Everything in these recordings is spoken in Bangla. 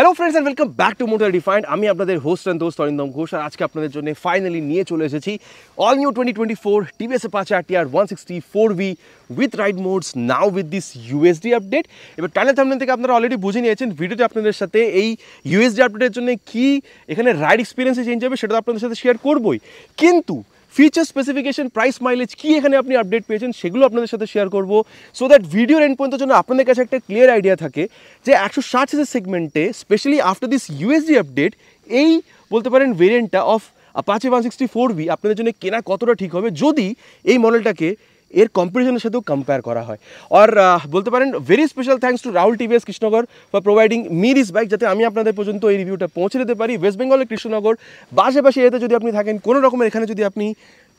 Hello friends and welcome back to motor defined. আমি আপনাদের হোস্ট অ্যান্ড দোস্ত অরিন্দম ঘোষ। আর আজকে আপনাদের জন্য ফাইনালি নিয়ে চলে এসেছি all new 2024 TVS Apache RTR 160 4V with ride modes now with this USD update. এবার টাইটেল থাম্বনেল থেকে আপনারা অলরেডি বুঝে নিয়েছেন ভিডিওতে আপনাদের সাথে এই ইউএসডি আপডেটের জন্য কি এখানে রাইড এক্সপিরিয়েন্সে চেঞ্জ হবে সেটা তো আপনাদের সাথে শেয়ার করবই, কিন্তু ফিচার স্পেসিফিকেশন, প্রাইস, মাইলেজ কি এখানে আপনি আপডেট পেয়েছেন সেগুলো আপনাদের সাথে শেয়ার করবো, সো দ্যাট ভিডিওর এন্ড পর্যন্ত জন্য আপনাদের কাছে একটা ক্লিয়ার আইডিয়া থাকে যে 160 সিসি সেগমেন্টে specially after this USD update এই বলতে পারেন ভেরিয়েন্টটা অফ অ্যাপাচে 160 4V আপনাদের জন্য কেনা কতটা ঠিক হবে যদি এই মডেলটাকে এর কম্পারিজনের সাথেও কম্পেয়ার করা হয়। আর বলতে পারেন very special thanks to Rahul TVS Krishnanagar for providing me this bike, যাতে আমি আপনাদের পর্যন্ত এই রিভিউটা পৌঁছে দিতে পারি। ওয়েস্ট বেঙ্গলের কৃষ্ণনগর আশেপাশে এতে যদি আপনি থাকেন, কোনো রকমের এখানে যদি আপনি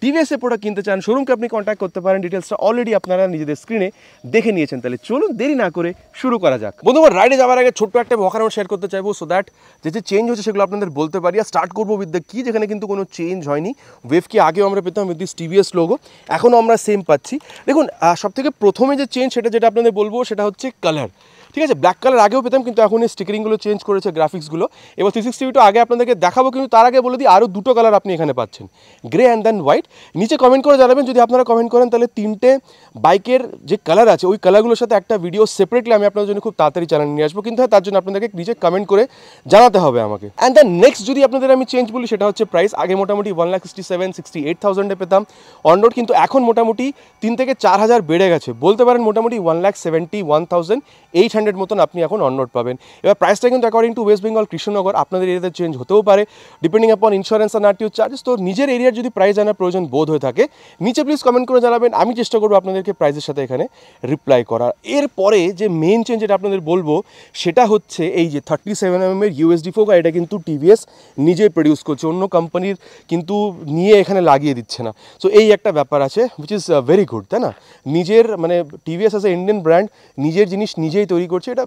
টিভিএসের প্রোডাক্ট কিনতে চান, শোরুমকে আপনি কন্ট্যাক্ট করতে পারেন। ডিটেলসটা অলরেডি আপনারা নিজেদের স্ক্রিনে দেখে নিয়েছেন। তাহলে চলুন দেরি না করে শুরু করা যাক। বন্ধুরা, রাইডে যাওয়ার আগে ছোট্ট একটা ওয়াকার শেয়ার করতে চাইবো, সো দ্যাট যে চেঞ্জ হচ্ছে সেগুলো আপনাদের বলতে পারি। আর স্টার্ট করবো উইথ দ্য কি, যেখানে কিন্তু কোনো চেঞ্জ হয়নি। ওয়েভ কি আগেও আমরা পেতাম উইথ দিস টিভিএস লোগো, এখনও আমরা সেম পাচ্ছি। দেখুন, সবথেকে প্রথমে যে চেঞ্জ যেটা আপনাদের বলবো সেটা হচ্ছে কালার। ঠিক আছে, ব্ল্যাক কালার আগেও পেতাম, কিন্তু এখন এই স্টিকারিংগুলো চেঞ্জ করেছে, গ্রাফিক্সগুলো। এবার 360 আগে আপনাদেরকে দেখাবো, কিন্তু তার আগে বলে দিই আরও দুটো কালার আপনি এখানে পাচ্ছেন, গ্রে অ্যান্ড দেন হোয়াইট। নিচে কমেন্ট করে জানাবেন, যদি আপনারা কমেন্ট করেন তাহলে তিনটে বাইকের যে কালার আছে ওই কালারগুলোর সাথে একটা ভিডিও সেপারেটলি আমি আপনাদের জন্য খুব তাড়াতাড়ি চ্যানেলে নিয়ে আসবো, কিন্তু তার জন্য আপনাদেরকে নিচে কমেন্ট করে জানাতে হবে আমাকে। অ্যান্ড দেন নেক্সট যদি আপনাদের আমি চেঞ্জ বলি সেটা হচ্ছে প্রাইস। আগে মোটামুটি 1,67,68,000 পেতাম অন রোড, কিন্তু এখন মোটামুটি 3 থেকে 4,000 বেড়ে গেছে। বলতে পারেন মোটামুটি 1,71,800 মতন আপনি এখন অন রোড পাবেন। এবার প্রাইসটা কিন্তু according to West Bengal Krishnanagar আপনাদের এরিয়াতে চেঞ্জ হতেও পারে, ডিপেন্ডিং আপন ইন্স্যুরেন্স আর আরটিও চার্জেস। তো নিজের এরিয়ার যদি প্রাইস জানার প্রয়োজন বোধ হয়ে থাকে, নিচে প্লিজ কমেন্ট করে জানাবেন, আমি চেষ্টা করবো আপনাদেরকে প্রাইসের সাথে এখানে রিপ্লাই করার। এরপরে যে মেন চেঞ্জ যেটা আপনাদের বলবো সেটা হচ্ছে এই যে 37mm এর ইউএসডি ফোক, এটা কিন্তু টিভিএস নিজেই প্রডিউস করছে, অন্য কোম্পানির কিন্তু নিয়ে এখানে লাগিয়ে দিচ্ছে না। সো এই একটা ব্যাপার আছে, উইচ ইজ ভেরি গুড, তাই না? নিজের মানে TVS as a Indian brand নিজের জিনিস নিজেই তৈরি করছে, এটা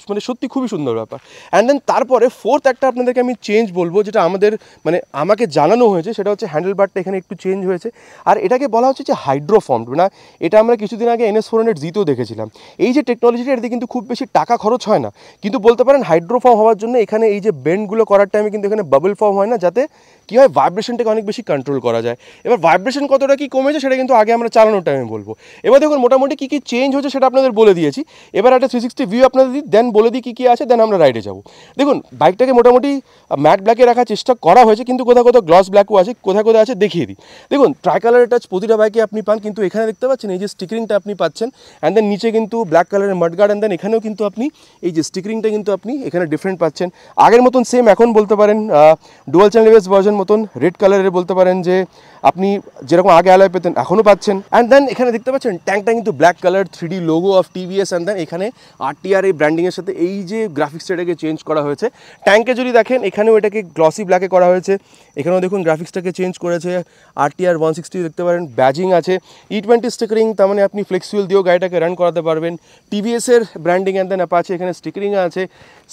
মানে সত্যি খুবই সুন্দর ব্যাপার। অ্যান্ড দেন তারপরে ফোর্থ একটা আপনাদেরকে আমি চেঞ্জ বলবো, যেটা আমাকে জানানো হয়েছে, সেটা হচ্ছে হ্যান্ডেল বারটা এখানে একটু চেঞ্জ হয়েছে। আর এটাকে বলা হচ্ছে যে হাইড্রোফর্মড, না এটা আমরা কিছুদিন আগে NS400Zতেও দেখেছিলাম। এই যে টেকনোলজিটা, এটাতে কিন্তু খুব বেশি টাকা খরচ হয় না, কিন্তু বলতে পারেন হাইড্রোফর্ম হওয়ার জন্য এখানে এই যে বেন্ডগুলো করার টাইমে কিন্তু এখানে বাবল ফর্ম হয় না, যাতে কী হয় ভাইব্রেশনটাকে অনেক বেশি কন্ট্রোল করা যায়। এবার ভাইব্রেশন কতটা কি কমেছে সেটা কিন্তু আগে আমরা চালানোর টাইমে বলবো। এবার দেখুন মোটামুটি কী কী চেঞ্জ হচ্ছে সেটা আপনাদের বলে দিয়েছি। এবার একটা 360 ভিউ আপনাদের দিই, দেন বলে দিই কী আছে, দেন আমরা রাইডে যাবো। দেখুন, বাইকটাকে মোটামুটি ম্যাট ব্ল্যাকে রাখার চেষ্টা করা হয়েছে, কিন্তু কোথাও কোথাও গ্লস ব্ল্যাকও আছে, কোথায় কোথায় আছে দেখিয়ে দিই। দেখুন, ট্রাই কালারের টাচ প্রতিটা বাইকে আপনি পান, কিন্তু এখানে দেখতে পাচ্ছেন এই যে স্টিকারিংটা আপনি পাচ্ছেন, অ্যান্ড দেন নিচে কিন্তু ব্ল্যাক কালারের মাডগার্ড, অ্যান্ড দেন এখানেও কিন্তু আপনি এই যে স্টিকারিংটা কিন্তু আপনি এখানে ডিফারেন্ট পাচ্ছেন। আগের মতন সেম এখন বলতে পারেন ডুয়াল চ্যানেল এবিএস ভার্জন মতন রেড কালারের বলতে পারেন যে আপনি যেরকম আগে অ্যালয় পেতেন এখনও পাচ্ছেন। অ্যান্ড দেন এখানে দেখতে পাচ্ছেন ট্যাঙ্কটা কিন্তু black colour 3D logo of TVS, and then এখানে RTR এই ব্র্যান্ডিংয়ের সাথে এই যে গ্রাফিক্সটা এটাকে চেঞ্জ করা হয়েছে। ট্যাঙ্কে যদি দেখেন এখানেও এটাকে গ্লসি ব্ল্যাকে করা হয়েছে, এখানেও দেখুন গ্রাফিক্সটাকে চেঞ্জ করেছে। RTR 160 দেখতে পারেন, ব্যাজিং আছে, E20 স্টিকারিং, তার মানে আপনি ফ্লেক্সিবল দিয়েও গাড়িটাকে রান করাতে পারবেন। টিভিএসের ব্র্যান্ডিং অ্যান্ড দেন অ্যাপাচে এখানে স্টিকারিং আছে।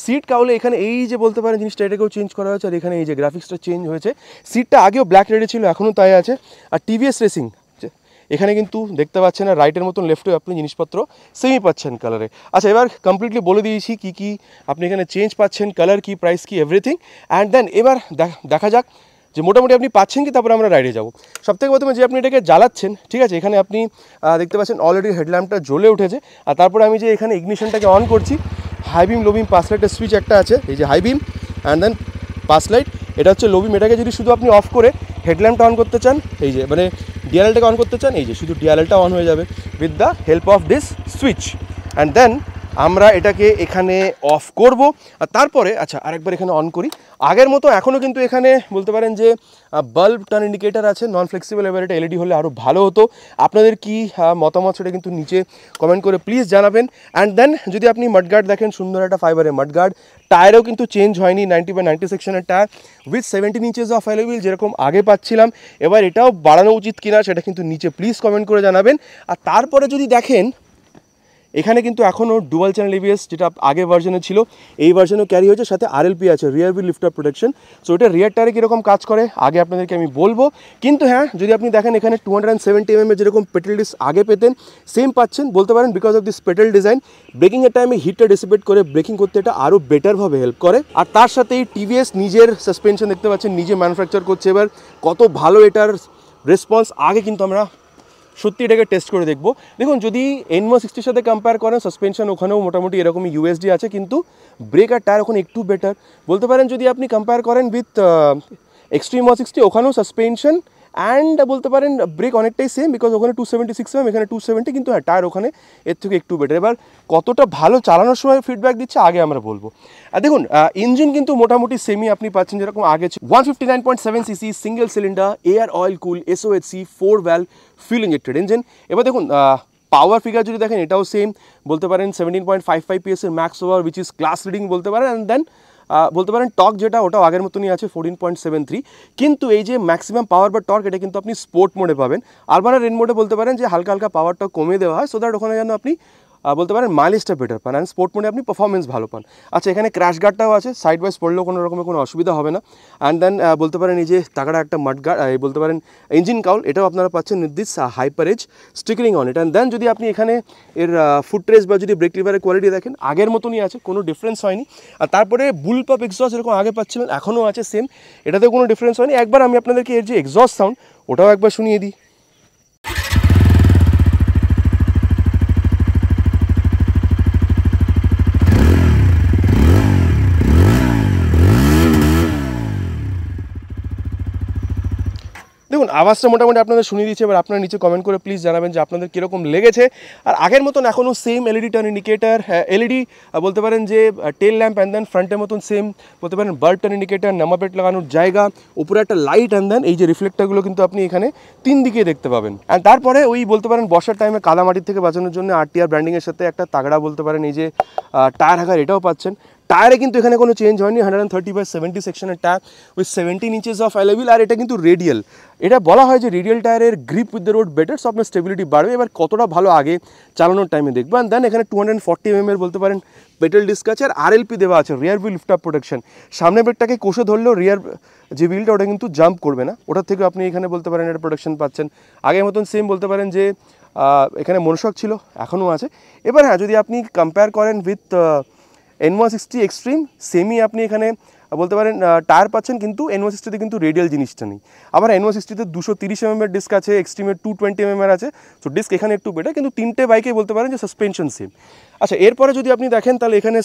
সিট কাউলে এখানে এই যে বলতে পারেন জিনিসটা এটাকেও চেঞ্জ করা হয়েছে, আর এখানে এই যে গ্রাফিক্সটা চেঞ্জ হয়েছে। সিটটা আগেও ব্ল্যাক রেডে ছিল, এখনও তাই আছে। আর টিভিএস রেসিং এখানে কিন্তু দেখতে পাচ্ছেন না, রাইটের মতন লেফটেও আপনি জিনিসপত্র সেমই পাচ্ছেন কালারে। আচ্ছা, এবার কমপ্লিটলি বলে দিয়েছি কী কী আপনি এখানে চেঞ্জ পাচ্ছেন, কালার কি, প্রাইস কি, এভরিথিং। অ্যান্ড দেন এবার দেখা যাক যে মোটামুটি আপনি পাচ্ছেন কি, তারপরে আমরা রাইডে যাবো। সবথেকে প্রথমে যে আপনি এটাকে জ্বালাচ্ছেন, ঠিক আছে, এখানে আপনি দেখতে পাচ্ছেন অলরেডি হেডল্যাম্পটা জ্বলে উঠেছে। আর তারপরে আমি যে এখানে ইগনিশনটাকে অন করছি, high beam low beam pass লাইটের সুইচ একটা আছে, এই যে high beam and then pass light, এটা হচ্ছে লো বিম। এটাকে যদি শুধু আপনি অফ করে হেডল্যাম্পটা অন করতে চান, এই যে মানে ডিআরএলটাকে অন করতে চান, এই যে শুধু ডিআরএলটা অন হয়ে যাবে with the help of this switch. And then আমরা এটাকে এখানে অফ করব। আর তারপরে আচ্ছা আরেকবার এখানে অন করি। আগের মতো এখনও কিন্তু এখানে বলতে পারেন যে বাল্ব টার্ন ইন্ডিকেটার আছে, নন ফ্লেক্সিবল। এবার এটা LED হলে আরও ভালো হতো। আপনাদের কি মতামত সেটা কিন্তু নিচে কমেন্ট করে প্লিজ জানাবেন। অ্যান্ড দেন যদি আপনি মাডগার্ড দেখেন, সুন্দর একটা ফাইবারের মাডগার্ড, টায়ারেও কিন্তু চেঞ্জ হয়নি, 90/90 সেকশনের tyre with 17 inches of alloy wheel যেরকম আগে পাচ্ছিলাম। এবার এটাও বাড়ানো উচিত কিনা সেটা কিন্তু নিচে প্লিজ কমেন্ট করে জানাবেন। আর তারপরে যদি দেখেন এখানে কিন্তু এখনও ডুয়াল চ্যানেল এবিএস যেটা আগে ভার্জনে ছিল এই ভার্জনেও ক্যারি হয়েছে, সাথে আরএলপি আছে, rear wheel lift up protection. So এটা রিয়ার টায়ারে কীরকম কাজ করে আগে আপনাদেরকে আমি বলবো, কিন্তু হ্যাঁ যদি আপনি দেখেন এখানে 270 mm যেরকম পেট্রোল ডিস্ক আগে পেতেন সেম পাচ্ছেন বলতে পারেন, because of this petrol design ব্রেকিংয়ের টাইমে হিটটা ডিসিপেট করে ব্রেকিং করতে এটা আরও বেটারভাবে হেল্প করে। আর তার সাথে এই টিভিএস নিজের সাসপেনশন দেখতে পাচ্ছেন নিজে ম্যানুফ্যাকচার করছে, এবার কত ভালো এটার রেসপন্স আগে কিন্তু আমরা সত্যি এটাকে টেস্ট করে দেখবো। দেখুন যদি N160 সাথে কম্পেয়ার করেন সাসপেনশন ওখানেও মোটামুটি এরকমই ইউএসডি আছে, কিন্তু ব্রেক আর টায়ার ওখানে একটু বেটার বলতে পারেন। যদি আপনি কম্পেয়ার করেন উইথ এক্সট্রিম 160 ওখানেও সাসপেনশন অ্যান্ড বলতে পারেন ব্রেক অনেকটাই সেম, বিকজ ওখানে 276 mm এখানে 270, কিন্তু হ্যাঁ টায়ার ওখানে এর থেকে একটু বেটার। এবার কতটা ভালো চালানোর সময় ফিডব্যাক দিচ্ছে আগে আমরা বলবো। আর দেখুন ইঞ্জিন কিন্তু মোটামুটি সেমই আপনি পাচ্ছেন যেরকম আগে 159.7 cc single cylinder air oil cool SOHC 4 valve fuel injected engine. এবার দেখুন পাওয়ার ফিগার যদি দেখেন এটাও সেম বলতে পারেন 17.55 PS এর max power which is class reading বলতে পারেন। অ্যান্ড দেন বলতে পারেন টর্ক যেটা ওটাও আগের মতনই আছে 14.73, কিন্তু এই যে ম্যাক্সিমাম পাওয়ার বা টর্ক এটা কিন্তু আপনি স্পোর্ট মোডে পাবেন। আরবান আর রেন মোডে বলতে পারেন যে হালকা হালকা পাওয়ারটা কমিয়ে দেওয়া হয়, সো দ্যাট ওখানে যেন আপনি বলতে পারেন মাইলেজটা বেটার পান, অ্যান্ড স্পোর্ট মোডে আপনি পারফরমেন্স ভালো পান। আচ্ছা এখানে ক্র্যাশ গার্ডটাও আছে, সাইড ওয়াইজ পড়লেও কোনো রকমের কোনো অসুবিধা হবে না। অ্যান্ড দেন বলতে পারেন এই যে তাগড়া একটা মাড গার্ড বলতে পারেন ইঞ্জিন কাউল এটাও আপনারা পাচ্ছেন নির্দিষ্ট hyper edge stickering on it. And then যদি আপনি এখানে এর ফুট রেস বা যদি ব্রেক লিভারের কোয়ালিটি দেখেন আগের মতনই আছে, কোনো ডিফারেন্স হয়নি। আর তারপরে বুলপপ এক্সস্ট যেরকম আগে পাচ্ছিলেন এখনও আছে সেম, এটাতে কোনো ডিফারেন্স হয়নি। একবার আমি আপনাদেরকে এর যে এক্সস্ট সাউন্ড ওটাও একবার শুনিয়ে দিই। দেখুন আওয়াজটা মোটামুটি আপনাদের শুনিয়ে দিচ্ছে, এবার আপনারা নিচে কমেন্ট করে প্লিজ জানাবেন যে আপনাদের কীরকম লেগেছে। আর আগের মতন এখনও same LED turn indicator, LED বলতে পারেন যে টেল ল্যাম্প, অ্যান্ড দেন ফ্রন্টের মতন সেম বলতে পারেন bulb turn indicator, number plate লাগানোর জায়গা, উপরে একটা লাইট, অ্যান্ড দেন এই যে রিফ্লেক্টারগুলো কিন্তু আপনি এখানে 3 দিকে দেখতে পাবেন। অ্যান্ড তারপরে ওই বলতে পারেন বর্ষার টাইমে কাদামাটির থেকে বাঁচানোর জন্য আরটিআর ব্র্যান্ডিংয়ের সাথে একটা তাগড়া বলতে পারেন এই যে টায়ার হাগার এটাও পাচ্ছেন। টায়ারে কিন্তু এখানে কোনো চেঞ্জ হয়নি, 130/70 সেকশনের tyre with 17 inches of alloy, আর এটা কিন্তু রেডিয়াল। এটা বলা হয় যে রেডিয়াল টায়ারের grip with the road better, so আপনার স্টেবিলিটি বাড়বে। এবার কতটা ভালো আগে চালানোর টাইমে দেখবেন। দেন এখানে 240 mm বলতে পারেন পেট্রোল ডিস্ক আছে, আর আরএলপি দেওয়া আছে, rear wheel lift up protection. সামনে বেডটাকে কষে ধরলেও রিয়ার যে হুইলটা ওটা কিন্তু জাম্প করবে না, ওটার থেকে আপনি এখানে বলতে পারেন এটা প্রোটেকশন পাচ্ছেন। আগের মতন সেম বলতে পারেন যে এখানে মনোশক ছিল এখনও আছে। এবার হ্যাঁ যদি আপনি কম্পেয়ার করেন উইথ N160 এক্সট্রিম সেমি আপনি এখানে বলতে পারেন টায়ার পাচ্ছেন, কিন্তু N160তে কিন্তু রেডিয়াল জিনিসটা নেই। আবার N160তে 230 mm এর ডিস্ক আছে, এক্সট্রিমের 220 mm আছে, সো ডিস্ক এখানে একটু বেটার, কিন্তু তিনটে বাইকে বলতে পারেন যে সাসপেনশন সেম। আচ্ছা এরপরে যদি আপনি দেখেন তাহলে এখানে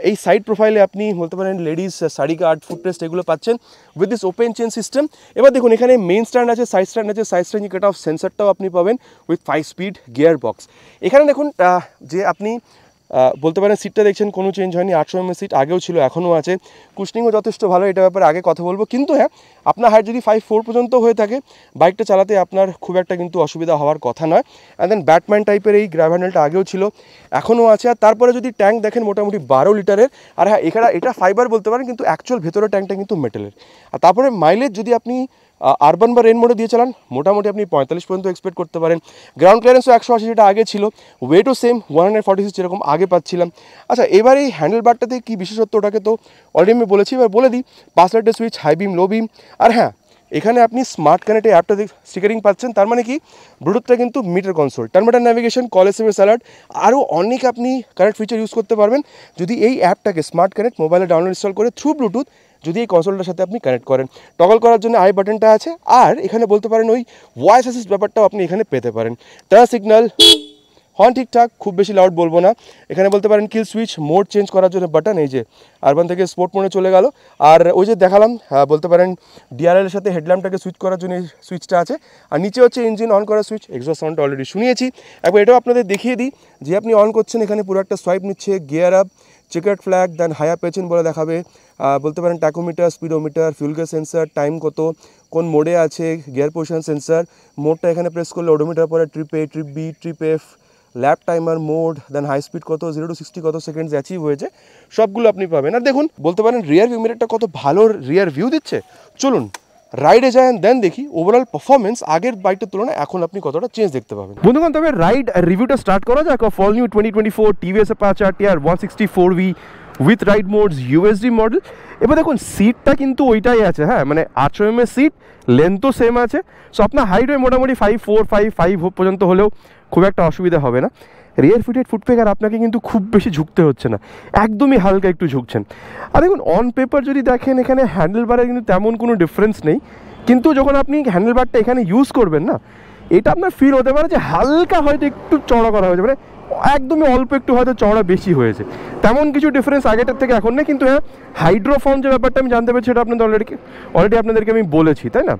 এই সাইড প্রোফাইলে আপনি বলতে পারেন লেডিস শাড়ি কার্ড ফুটরেস্ট এগুলো পাচ্ছেন with this open chain system. এবার দেখুন এখানে মেইন স্ট্যান্ড আছে, সাইড স্ট্যান্ড আছে, সাইড স্ট্যান্ড কাট অফ সেন্সারটাও আপনি পাবেন উইথ 5 স্পিড গিয়ার বক্স। এখানে দেখুন যে আপনি বলতে পারেন সিটটা দেখছেন কোনো চেঞ্জ হয়নি, 800 mm সিট আগেও ছিল এখনও আছে, কুশনিংও যথেষ্ট ভালো, এটা ব্যাপারে আগে কথা বলবো। কিন্তু হ্যাঁ আপনার হাইট যদি 5'4" পর্যন্ত হয়ে থাকে বাইকটা চালাতে আপনার খুব একটা কিন্তু অসুবিধা হওয়ার কথা নয়। অ্যান্ড দেন ব্যাটম্যান টাইপের এই গ্র্যাব হ্যান্ডেলটা আগেও ছিল এখনও আছে। আর তারপরে যদি ট্যাঙ্ক দেখেন মোটামুটি 12 লিটারের, আর হ্যাঁ এখানে এটা ফাইবার বলতে পারেন কিন্তু অ্যাকচুয়াল ভেতরের ট্যাঙ্কটা কিন্তু মেটালের। আর তারপরে মাইলেজ যদি আপনি আরবান বা রেন মোডে দিয়ে চালান মোটামুটি আপনি 45 পর্যন্ত এক্সপেক্ট করতে পারেন। গ্রাউন্ড ক্লিয়ারেন্সও 180 যেটা আগে ছিল, ওয়েটও সেম 146 যেরকম আগে পাচ্ছিলাম। আচ্ছা এবার এই হ্যান্ডেল বারটাতে কী বিশেষত্ব ওটাকে তো অলরেডি আমি বলেছি, এবার বলে দিই 5 লাইটের সুইচ, হাই বিম লো বিম। আর হ্যাঁ এখানে আপনি স্মার্ট কানেক্ট এই অ্যাপটা স্টিকারিং পাচ্ছেন, তার মানে কি ব্লুটুথটা কিন্তু metre console, terminal navigation, call SMS alert, আরও অনেক আপনি কানেক্ট ফিচার ইউজ করতে পারবেন যদি এই অ্যাপটাকে স্মার্ট কানেক্ট মোবাইলে ডাউনলোড ইনস্টল করে থ্রু ব্লুটুথ যদি এই কনসোলটার সাথে আপনি কানেক্ট করেন। টগল করার জন্য আই বাটনটা আছে, আর এখানে বলতে পারেন ওই ভয়েস অ্যাসিস্ট ব্যাপারটাও আপনি এখানে পেতে পারেন। টার্ন সিগন্যাল, হর্ন ঠিকঠাক, খুব বেশি লাউড বলবো না। এখানে বলতে পারেন কিল সুইচ, মোড চেঞ্জ করার জন্য বাটন, এই যে আরবান থেকে স্পোর্ট মোডে চলে গেল। আর ওই যে দেখালাম বলতে পারেন ডিআরএলের সাথে হেডল্যাম্পটাকে সুইচ করার জন্য এই সুইচটা আছে। আর নিচে হচ্ছে ইঞ্জিন অন করার সুইচ, এক্সস্ট সাউন্ডটা অলরেডি শুনিয়েছি। একবার এটাও আপনাদের দেখিয়ে দিই যে আপনি অন করছেন, এখানে পুরো একটা সোয়াইপ নিচ্ছে, gear up, chequered flag, then high up পেছেন বলে দেখাবে, বলতে পারেন tachometer, speedometer, fuel gas sensor, time কত, কোন মোডে আছে, গিয়ার পজিশন সেন্সার, মোডটা এখানে প্রেস করলে ওডোমিটার পরে ট্রিপ এ, ট্রিপ বি, ট্রিপ এফ, ল্যাপ টাইমার, মোড, দেন হাই স্পিড কত, 0 to 60 কত সেকেন্ডস অ্যাচিভ হয়েছে, সবগুলো আপনি পাবেন। আর দেখুন বলতে পারেন রিয়ার ভিউ মিররটা কত ভালো রিয়ার ভিউ দিচ্ছে। চলুন রাইডে যায় দেন দেখি ওভারঅল পারফরমেন্স আগের বাইকটার তুলনায় এখন আপনি কতটা চেঞ্জ দেখতে পাবেন। বন্ধুগণ, তবে রাইড রিভিউটা স্টার্ট করা যাক ফল new 2024 TVS Apache RTR 164V with ride modes USD model. এবার দেখুন সিটটা কিন্তু ওইটাই আছে, হ্যাঁ মানে 800 mm সিট, লেন্থও সেম আছে। সো আপনার হাইট হয় মোটামুটি 5'4", 5'5" পর্যন্ত হলেও খুব একটা অসুবিধা হবে না। রিয়ার ফিটেড ফুটপেকার আপনাকে কিন্তু খুব বেশি ঝুঁকতে হচ্ছে না, একদমই হালকা একটু ঝুঁকছেন। আর দেখুন অন পেপার যদি দেখেন এখানে হ্যান্ডেলবারে কিন্তু তেমন কোনো ডিফারেন্স নেই, কিন্তু যখন আপনি হ্যান্ডেলবারটা এখানে ইউজ করবেন না, এটা আপনার ফিল হতে পারে যে হালকা হয়তো একটু চড়া করা হয়েছে, মানে একদমই অল্প একটু হয়তো চড়া বেশি হয়েছে। তেমন কিছু ডিফারেন্স আগেটার থেকে এখন নেই, কিন্তু হ্যাঁ হাইড্রোফর্ম যে ব্যাপারটা আমি জানতে পারছি সেটা আপনাদের অলরেডি আপনাদেরকে আমি বলেছি, তাই না?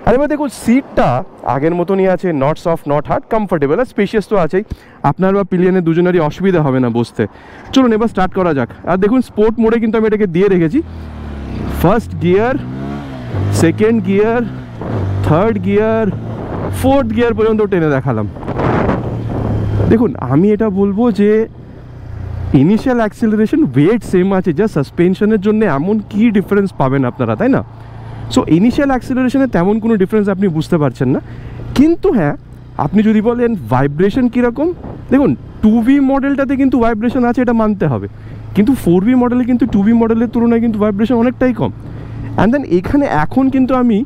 আর এবার দেখুন সিটটা আগের মতনই আছে, not soft not hard, comfortable আর স্পেশিয়াস তো আছেই। আপনার বা পিলিয়নের দুজনেরই অসুবিধা হবে না বসতে। চলুন এবার স্টার্ট করা যাক। আর দেখুন স্পোর্ট মোডে কিন্তু আমি এটাকে দিয়ে রেখেছি। First gear, second gear, third gear, fourth gear পর্যন্ত টেনে দেখালাম। দেখুন আমি এটা বলবো যে ইনিশিয়াল অ্যাক্সিলারেশন ওয়েট সেম আছে, যা সাসপেনশনের জন্য এমন কি ডিফারেন্স পাবেন আপনারা, তাই না? সো ইনিশিয়াল অ্যাক্সিলারেশনে তেমন কোনো ডিফারেন্স আপনি বুঝতে পারছেন না, কিন্তু হ্যাঁ আপনি যদি বলেন ভাইব্রেশন কীরকম, দেখুন 2V মডেলটাতে কিন্তু ভাইব্রেশন আছে, এটা মানতে হবে, কিন্তু 4V মডেলে কিন্তু 2V মডেলের তুলনায় কিন্তু ভাইব্রেশন অনেকটাই কম। অ্যান্ড দেন এখানে এখন কিন্তু আমি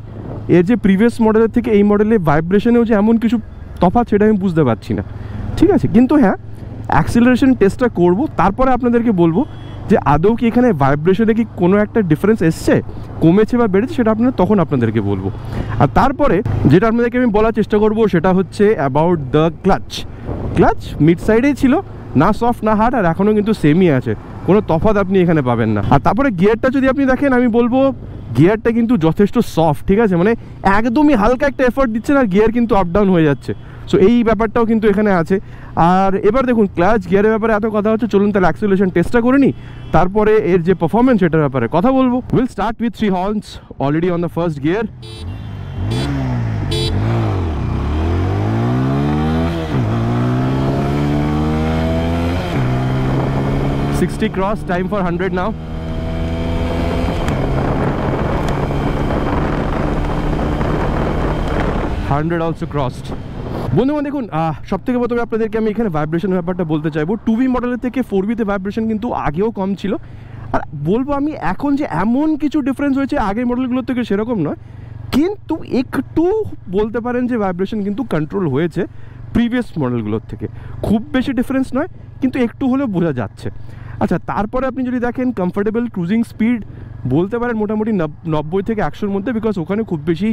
এর যে প্রিভিয়াস মডেলের থেকে এই মডেলে ভাইব্রেশনেও যে এমন কিছু তফাৎ সেটা আমি বুঝতে পারছি না, ঠিক আছে? কিন্তু হ্যাঁ অ্যাক্সিলারেশন টেস্টটা করব, তারপরে আপনাদেরকে বলবো যে আদৌ কি এখানে ভাইব্রেশনে কি কোনো একটা ডিফারেন্স এসছে, কমেছে বা বেড়েছে, সেটা তখন আপনাদেরকে বলবো। আর তারপরে যেটা আপনাদেরকে আমি বলার চেষ্টা করব সেটা হচ্ছে অ্যাবাউট দ্য ক্লাচ মিড সাইডেই ছিল, না সফট না হার্ড, আর এখনও কিন্তু সেমই আছে, কোনো তফাৎ আপনি এখানে পাবেন না। আর তারপরে গিয়ারটা যদি আপনি দেখেন, আমি বলবো গিয়ারটা কিন্তু যথেষ্ট সফট, ঠিক আছে, মানে একদমই হালকা একটা এফোর্ট দিচ্ছেন আর গিয়ার কিন্তু আপ ডাউন হয়ে যাচ্ছে। সো এই ব্যাপারটাও কিন্তু এখানে আছে। আর এবার দেখুন ক্লাচ গিয়ারের ব্যাপারে এত কথা হচ্ছে, চলুন তাহলে অ্যাক্সিলারেশন টেস্টটা করে নিই, তারপরে এর যে পারফরমেন্স সেটার ব্যাপারে কথা বলবো। Will start with 3 horns already on the first gear. $60 cross, time for 100 now. $100 also crossed. বন্ধুগণ দেখুন সব থেকে প্রথমে আপনাদেরকে আমি এখানে ভাইব্রেশনের ব্যাপারটা বলতে চাইবো। 2V মডেলের থেকে 4Vতে ভাইব্রেশন কিন্তু আগেও কম ছিল, আর বলবো আমি এখন যে এমন কিছু ডিফারেন্স হয়েছে আগের মডেলগুলোর থেকে সেরকম নয়, কিন্তু একটু বলতে পারেন যে ভাইব্রেশন কিন্তু কন্ট্রোল হয়েছে প্রিভিয়াস মডেলগুলোর থেকে। খুব বেশি ডিফারেন্স নয়, কিন্তু একটু হলেও বোঝা যাচ্ছে। আচ্ছা, তারপরে আপনি যদি দেখেন কমফোর্টেবল ক্রুজিং স্পিড বলতে পারেন মোটামুটি 90 থেকে 100-র মধ্যে, বিকজ ওখানে খুব বেশি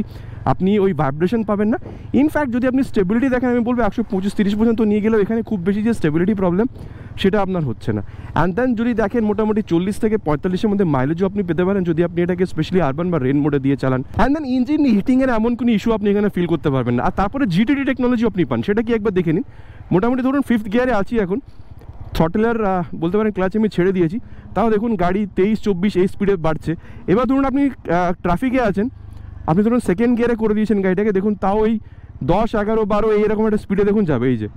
আপনি ওই ভাইব্রেশন পাবেন না। ইনফ্যাক্ট যদি আপনি স্টেবিলিটি দেখেন, আমি বলবো 125-30 পর্যন্ত নিয়ে গেলেও এখানে খুব বেশি যে স্টেবিলিটি প্রবলেম সেটা আপনার হচ্ছে না। অ্যান্ড দেন যদি দেখেন মোটামুটি 40 থেকে 45-এর মধ্যে মাইলেজও আপনি পেতে পারেন যদি আপনি এটাকে স্পেশালি আরবান বা রেন মোডে দিয়ে চালান। অ্যান্ড দেন ইঞ্জিন হিটিংয়ের এমন কোনো ইস্যু আপনি এখানে ফিল করতে পারবেন না। আর তারপরে জিটিডি টেকনোলজি আপনি পান, সেটা কি একবার দেখে নিন। মোটামুটি ধরুন 5th গিয়ারে আছি এখন, থ্রটেলের বলতে পারেন ক্লাচ আমি ছেড়ে দিয়েছি, তাও দেখুন গাড়ি 23-24 এই স্পিডে বাড়ছে। এবার ধরুন আপনি ট্রাফিকে আছেন, আপনি ধরুন সেকেন্ড গিয়ারে করে দিয়েছেন গাড়িটাকে, দেখুন তাও ওই 10, 11, 12 এইরকম একটা স্পিডে দেখুন যাবে, এই যে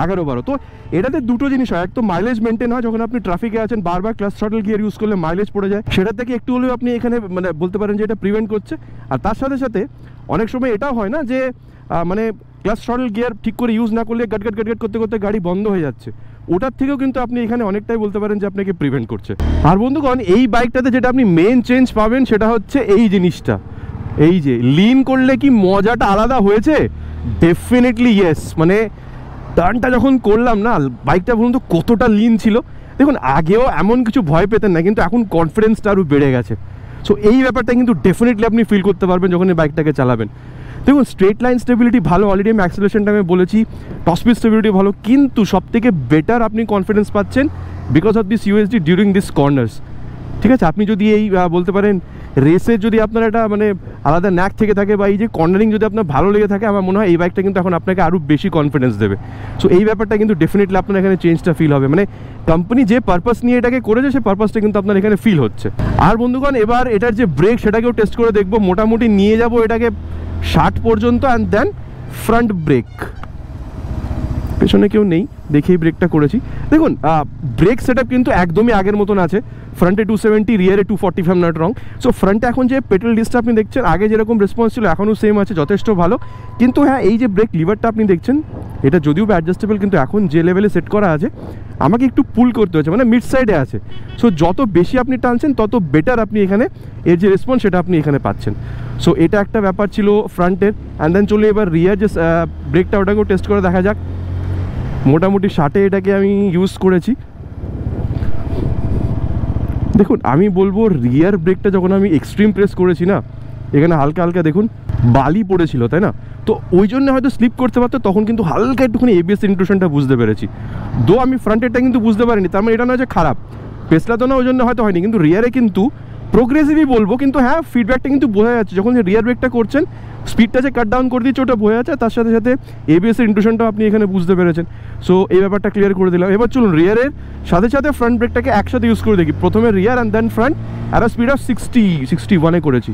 11, 12। তো এটাতে দুটো জিনিস হয়, এক তো মাইলেজ মেনটেন হয়, যখন আপনি ট্রাফিকে আছেন বারবার ক্লাচ থ্রটল গিয়ার ইউজ করলে মাইলেজ পড়ে যায়, সেটা থেকে একটু হলেও আপনি এখানে মানে বলতে পারেন যে এটা প্রিভেন্ট করছে। আর তার সাথে সাথে অনেক সময় এটাও হয় না যে মানে ক্লাচ থ্রটল গিয়ার ঠিক করে ইউজ না করলে গাট করতে করতে গাড়ি বন্ধ হয়ে যাচ্ছে, ওটার থেকেও কিন্তু আপনি এখানে অনেকটাই বলতে পারেন যে আপনাকে প্রিভেন্ট করছে। আর বন্ধুগণ এই বাইকটাতে যেটা আপনি মেন চেঞ্জ পাবেন সেটা হচ্ছে এই জিনিসটা, এই যে লিন করলে কি মজাটা আলাদা হয়েছে, ডেফিনেটলি ইয়েস। মানে টার্নটা যখন করলাম না, বাইকটা বলুন তো কতটা লিন ছিল। দেখুন আগেও এমন কিছু ভয় পেতেন না, কিন্তু এখন কনফিডেন্সটা আরও বেড়ে গেছে। সো এই ব্যাপারটা কিন্তু ডেফিনেটলি আপনি ফিল করতে পারবেন যখন এই বাইকটাকে চালাবেন। দেখুন স্ট্রেট লাইন স্টেবিলিটি ভালো, অলরেডি আমি অ্যাক্সিলারেশনটা আমি বলেছি, টপ স্পিড স্টেবিলিটি ভালো, কিন্তু সবথেকে বেটার আপনি কনফিডেন্স পাচ্ছেন because of this USD during this corners. ঠিক আছে, আপনি যদি এই বলতে পারেন রেসে যদি আপনার একটা মানে আলাদা ন্যাক থেকে থাকে বা এই যে কর্নারিং যদি আপনার ভালো লেগে থাকে, আমার মনে হয় এই বাইকটা কিন্তু এখন আপনাকে আরও বেশি কনফিডেন্স দেবে। সো এই ব্যাপারটা কিন্তু ডেফিনেটলি আপনার এখানে চেঞ্জটা ফিল হবে, মানে কোম্পানি যে পারপাস নিয়ে এটাকে করেছে সেই পারপাসটা কিন্তু আপনার এখানে ফিল হচ্ছে। আর বন্ধুগণ এবার এটার যে ব্রেক সেটাকেও টেস্ট করে দেখবো, মোটামুটি নিয়ে যাব এটাকে 60 পর্যন্ত, অ্যান্ড দেন ফ্রন্ট ব্রেক পেছনে কেউ নেই দেখেই ব্রেকটা করেছি। দেখুন ব্রেক সেট কিন্তু একদমই আগের মতন আছে, ফ্রন্টে 270, রিয়ারে 245 নট রং। সো ফ্রন্টে এখন যে পেট্রোল ডিসটা আপনি দেখছেন, আগে যেরকম রেসপন্স ছিল এখনও সেম আছে, যথেষ্ট ভালো। কিন্তু হ্যাঁ, এই যে ব্রেক লিভারটা আপনি দেখছেন, এটা যদিও অ্যাডজাস্টেবল, কিন্তু এখন যে লেভেলে সেট করা আছে আমাকে একটু পুল করতে হচ্ছে, মানে মিড সাইডে আছে। সো যত বেশি আপনি টানছেন তত বেটার আপনি এখানে এর যে রেসপন্স সেটা আপনি এখানে পাচ্ছেন। সো এটা একটা ব্যাপার ছিল ফ্রন্টের। অ্যান্ড দেন চলে এবার রিয়ার যে ব্রেকটা, ওটাকেও টেস্ট করে দেখা যাক। মোটামুটি 60-এ এটাকে আমি ইউজ করেছি। দেখুন আমি বলবো রিয়ার ব্রেকটা যখন আমি এক্সট্রিম প্রেস করেছি না, এখানে হালকা হালকা দেখুন বালি পড়েছিল, তাই না? তো ওই জন্য হয়তো স্লিপ করতে পারতো, তখন কিন্তু হালকা একটুখানি এবিএস ইন্ট্রুশনটা বুঝতে পেরেছি। দো আমি ফ্রন্টেরটা কিন্তু বুঝতে পারিনি, তার মানে এটা নয় যে খারাপ, পেছলা তো না, ওই জন্য হয়তো হয়নি। কিন্তু রিয়ারে কিন্তু প্রোগ্রেসিভই বলবো, কিন্তু হ্যাঁ ফিডব্যাকটা কিন্তু বোঝা যাচ্ছে যখন যে রিয়ার ব্রেকটা করছেন, স্পিডটা যে কাট ডাউন করে দিচ্ছে ওটা বোঝা যাচ্ছে, তার সাথে সাথে এবিএসের ইন্ট্রুশনটাও আপনি এখানে বুঝতে পেরেছেন। সো এই ব্যাপারটা ক্লিয়ার করে দিলাম। এবার চলুন রিয়ারের সাথে সাথে ফ্রন্ট ব্রেকটাকে একসাথে ইউজ করে দেখি। প্রথমে রিয়ার অ্যান্ড দেন ফ্রন্ট, আর স্পিড অফ 61-এ করেছি।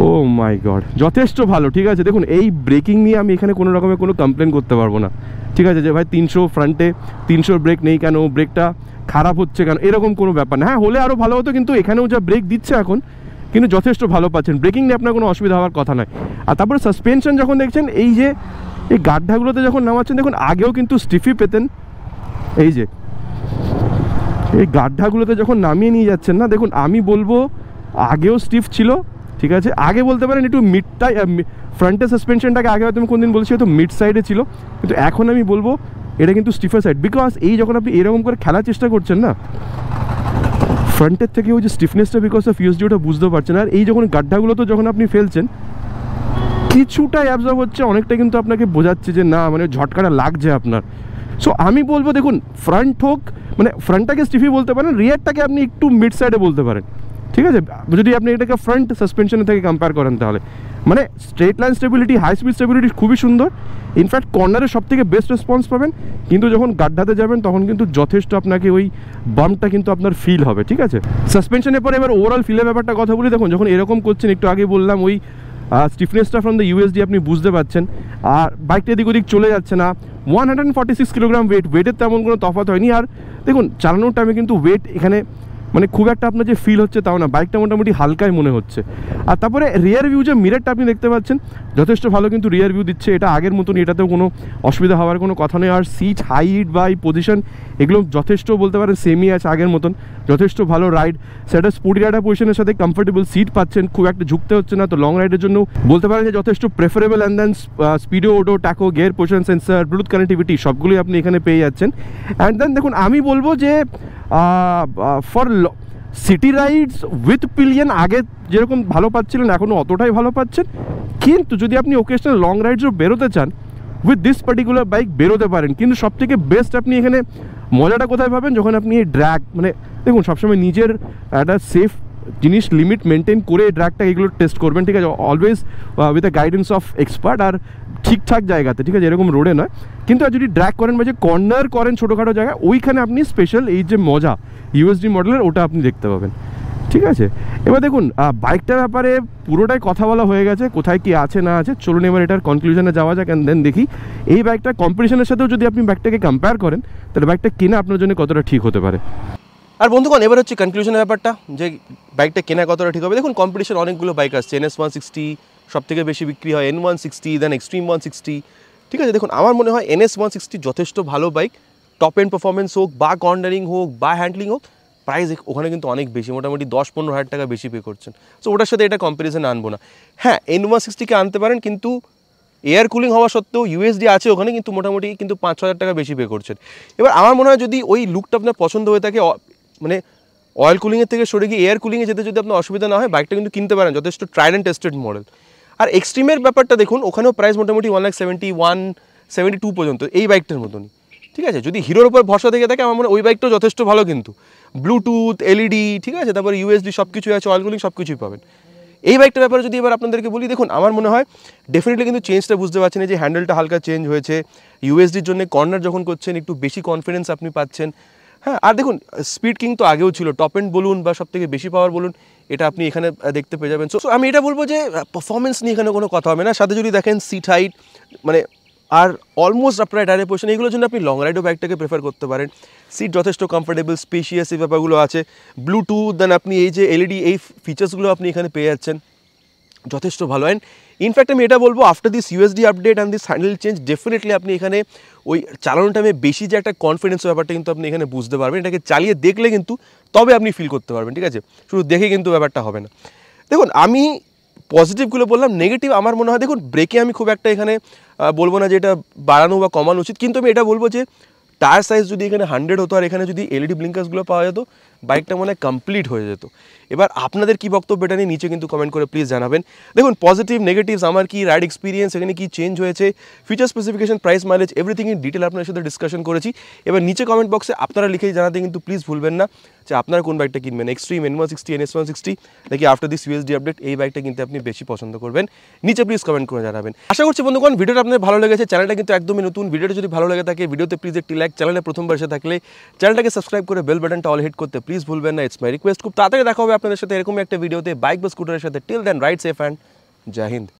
ও মাই গড, যথেষ্ট ভালো। ঠিক আছে, দেখুন এই ব্রেকিং নিয়ে আমি এখানে কোনো রকমের কোনো কমপ্লেন করতে পারবো না। ঠিক আছে, যে ভাই 300 ফ্রন্টে 300 ব্রেক নেই কেন, ব্রেকটা খারাপ হচ্ছে কেন, এরকম কোনো ব্যাপার না। হ্যাঁ, হলে আরও ভালো হতো, কিন্তু এখানেও যা ব্রেক দিচ্ছে এখন, কিন্তু যথেষ্ট ভালো পাচ্ছেন। ব্রেকিং নিয়ে আপনার কোনো অসুবিধা হওয়ার কথা নয়। আর তারপরে সাসপেনশন যখন দেখছেন, এই যে এই গাড্ডাগুলোতে যখন নামাচ্ছেন, দেখুন আগেও কিন্তু স্টিফি পেতেন, এই যে এই গাড্ডাগুলোতে যখন নামিয়ে নিয়ে যাচ্ছেন না, দেখুন আমি বলবো আগেও স্টিফ ছিল। ঠিক আছে, আগে বলতে পারেন একটু মিডটাই, ফ্রন্টের সাসপেনশনটাকে আগে হয়তো আমি কোনদিন বলেছি হয়তো মিড সাইডে ছিল, কিন্তু এখন আমি বলবো এটা কিন্তু স্টিফার সাইড। বিকজ এই যখন আপনি এরকম করে খেলার চেষ্টা করছেন না, ফ্রন্টের থেকে ওই যে স্টিফনেসটা বিকজ অফ ইউএসডি ওটা বুঝতে পারছেন। আর এই যখন গাড্ডাগুলো তো যখন আপনি ফেলছেন, কিছুটা অ্যাবজর্ব হচ্ছে, অনেকটা কিন্তু আপনাকে বোঝাচ্ছে যে না, মানে ঝটকাটা লাগছে আপনার। সো আমি বলবো দেখুন, ফ্রন্ট হোক, মানে ফ্রন্টটাকে স্টিফি বলতে পারেন, রিয়ারটাকে আপনি একটু মিড সাইডে বলতে পারেন। ঠিক আছে, যদি আপনি এটাকে ফ্রন্ট সাসপেনশনের থেকে কম্পেয়ার করেন, তাহলে মানে straight line stability, high speed stability খুবই সুন্দর। ইনফ্যাক্ট কর্নারে সব থেকে বেস্ট রেসপন্স পাবেন, কিন্তু যখন গাড্ডাতে যাবেন তখন কিন্তু যথেষ্ট আপনাকে ওই বাম্পটা কিন্তু আপনার ফিল হবে। ঠিক আছে, সাসপেনশনের পরে এবার ওভারঅল ফিলের ব্যাপারটা কথা বলি। দেখুন যখন এরকম করছেন, একটু আগে বললাম ওই স্টিফনেসটা ফ্রম দ্য ইউএসডি আপনি বুঝতে পারছেন, আর বাইকটা এদিক ওদিক চলে যাচ্ছে না। 146 কিলোগ্রাম ওয়েটের তেমন কোনো তফাৎ হয়নি। আর দেখুন চালানোর টাইমে কিন্তু ওয়েট এখানে মানে খুব একটা আপনার যে ফিল হচ্ছে তাও না, বাইকটা মোটামুটি হালকাই মনে হচ্ছে। আর তারপরে রিয়ার ভিউ যে মিররটা আপনি দেখতে পাচ্ছেন, যথেষ্ট ভালো কিন্তু রিয়ার ভিউ দিচ্ছে, এটা আগের মতনই, এটাতেও কোনো অসুবিধা হওয়ার কোনো কথা নেই। আর সিট হাইট বা এই পজিশন এগুলো যথেষ্ট বলতে পারেন সেমই আছে আগের মতন, যথেষ্ট ভালো রাইড। সেটা স্পোর্টি রাইডার পজিশনের সাথে কমফোর্টেবল সিট পাচ্ছেন, খুব একটা ঝুঁকতে হচ্ছে না। তো লং রাইডের জন্য বলতে পারেন যে যথেষ্ট preferable. And then speedo, odo, tacho, gear position sensor, Bluetooth connectivity সবগুলোই আপনি এখানে পেয়ে যাচ্ছেন। অ্যান্ড দেন দেখুন আমি বলবো যে for city rides with pillion আগে যেরকম ভালো পাচ্ছিলেন, এখনও অতটাই ভালো পাচ্ছেন। কিন্তু যদি আপনি ওকেশনাল লং রাইডসও বেরোতে চান, উইথ দিস পার্টিকুলার বাইক বেরোতে পারেন। কিন্তু সবথেকে বেস্ট আপনি এখানে মজাটা কোথায় পাবেন, যখন আপনি এই ড্র্যাগ, মানে দেখুন সবসময় নিজের একটা সেফ জিনিস লিমিট মেনটেন করে ড্র্যাগটা এগুলো টেস্ট করবেন। ঠিক আছে, always with the guidance of expert, আর ঠিকঠাক জায়গাতে। ঠিক আছে, এরকম রোডে নয়। কিন্তু আর যদি ড্র্যাগ করেন বা যে কর্নার করেন ছোটোখাটো জায়গায়, ওইখানে আপনি স্পেশাল এই যে মজা ইউএসডি মডেলের, ওটা আপনি দেখতে পাবেন। ঠিক আছে, এবার দেখুন বাইকটার ব্যাপারে পুরোটাই কথা বলা হয়ে গেছে, কোথায় কি আছে না আছে। চলুন এবার এটার কনক্লুশনে যাওয়া যাক। অ্যান্ড দেন দেখি এই বাইকটা কম্পিটিশনের সাথেও যদি আপনি বাইকটাকে কম্পেয়ার করেন, তাহলে বাইকটা কেনা আপনার জন্য কতটা ঠিক হতে পারে। আর বন্ধুগণ, এবার হচ্ছে কনক্লুশনের ব্যাপারটা, যে বাইকটা কেনা কতটা ঠিক হবে। দেখুন কম্পিটিশন অনেকগুলো বাইক আসছে, NS160 সব থেকে বেশি বিক্রি হয়, N160, দেন এক্সট্রিম 160। ঠিক আছে, দেখুন আমার মনে হয় NS160 যথেষ্ট ভালো বাইক, টপ এন্ড পারফরমেন্স হোক বা কর্নারিং হোক বা হ্যান্ডলিং হোক, প্রাইস ওখানে কিন্তু অনেক বেশি, মোটামুটি 10-15 হাজার টাকা বেশি পে করছেন। সো ওটার সাথে এটা কম্পারিজন আনবো না। হ্যাঁ, N160কে আনতে পারেন, কিন্তু এয়ার কুলিং হওয়া সত্ত্বেও ইউএসডি আছে ওখানে, কিন্তু মোটামুটি কিন্তু 5-6 হাজার টাকা বেশি পে করছেন। এবার আমার মনে হয় যদি ওই লুকটা আপনার পছন্দ হয়ে থাকে, মানে অয়েল কুলিংয়ের থেকে সরে গিয়ে এয়ার কুলিংয়ে যেতে যদি আপনার অসুবিধা না হয়, বাইকটা কিন্তু কিনতে পারেন, যথেষ্ট ট্রাইড অ্যান্ড টেস্টেড মডেল। আর এক্সট্রিমের ব্যাপারটা দেখুন, ওখানেও প্রাইস মোটামুটি 1,71,72 পর্যন্ত, এই বাইকটার মতনই। ঠিক আছে, যদি হিরোর উপর ভরসা থেকে থাকে, আমার মনে হয় ওই বাইকটাও যথেষ্ট ভালো, কিন্তু ব্লুটুথ, এলইডি, ঠিক আছে, তারপরে ইউএসডি সব কিছুই আছে, অয়েল কুলিং সব কিছুই পাবেন। এই বাইকটার ব্যাপারে যদি এবার আপনাদেরকে বলি, দেখুন আমার মনে হয় ডেফিনেটলি কিন্তু চেঞ্জটা বুঝতে পারছেন, যে হ্যান্ডেলটা হালকা চেঞ্জ হয়েছে, ইউএসডির জন্য কর্নার যখন করছেন একটু বেশি কনফিডেন্স আপনি পাচ্ছেন। হ্যাঁ, আর দেখুন স্পিড কিং তো আগেও ছিল, টপ এন্ড বলুন বা সব থেকে বেশি পাওয়ার বলুন, এটা আপনি এখানে দেখতে পেয়ে যাবেন। সো আমি এটা বলবো যে পারফরমেন্স নিয়ে এখানে কোনো কথা হবে না। সাথে যদি দেখেন সিট হাইট, মানে আর অলমোস্ট আপনার টায়ারের পোর্শন, এগুলোর জন্য আপনি লং রাইডও বাইকটাকে প্রেফার করতে পারেন। সিট যথেষ্ট কমফোর্টেবল, স্পেশিয়াস, এই ব্যাপারগুলো আছে। ব্লুটুথ, দেন আপনি এই যে এলইডি, এই ফিচার্সগুলো আপনি এখানে পেয়ে যাচ্ছেন, যথেষ্ট ভালো। অ্যান্ড ইনফ্যাক্ট আমি এটা বলবো, after this USD update and this handle change, definitely আপনি এখানে ওই চালানোর টাইমে বেশি যে একটা কনফিডেন্স ব্যাপারটা কিন্তু আপনি এখানে বুঝতে পারবেন। এটাকে চালিয়ে দেখলে কিন্তু তবে আপনি ফিল করতে পারবেন, ঠিক আছে? শুধু দেখে কিন্তু ব্যাপারটা হবে না। দেখুন, আমি পজিটিভগুলো বললাম, নেগেটিভ আমার মনে হয়, দেখুন ব্রেকে আমি খুব একটা এখানে বলবো না যে এটা বাড়ানো বা কমানো উচিত, কিন্তু আমি এটা বলবো যে টায়ার সাইজ যদি এখানে 100 হতো আর এখানে যদি এলইডি ব্লিঙ্কার্সগুলো পাওয়া যেত, বাইকটা মনে হয় কমপ্লিট হয়ে যেত। এবার আপনাদের কী বক্তব্য এটা নিয়ে নিচে কিন্তু কমেন্ট করে প্লিজ জানাবেন। দেখুন, পজিটিভ নেগেটিভস, আমার কি রাইড এক্সপিরিয়েন্স, এখানে কি চেঞ্জ হয়েছে, feature specification, price, mileage, everything in detail আপনার সাথে ডিসকাশন করেছি। এবার নিচে কমেন্ট বক্সে আপনারা লিখেই জানাতে কিন্তু প্লিজ ভুলবেন না যে আপনারা কোন বাইকটা কিনবেন, এক্সট্রিম, N160, NS160, নাকি আফটার দিস ইউএসডি আপডেট এই বাইকটা কিনতে আপনি বেশি পছন্দ করবেন। নিচে প্লিজ কমেন্ট করে জানাবেন। আশা করছি বন্ধুগণ ভিডিওটা আপনাদের ভালো লেগেছে। চ্যানেলটা কিন্তু একদমই নতুন, ভিডিওটা যদি ভালো লেগে থাকে ভিডিওতে প্লিজ একটি লাইক, চ্যানেলে প্রথমবার এসে থাকলে চ্যানেলটাকে সাবস্ক্রাইব করে বেল বাটনটা অল হিট করতে প্লিজ ভুলবেন না। It's my request. খুব তাড়াতাড়ি দেখা হবে আপনাদের সাথে এরকম একটা ভিডিওতে বাইক বা স্কুটারের সাথে। Till then ride safe and জয় হিন্দ।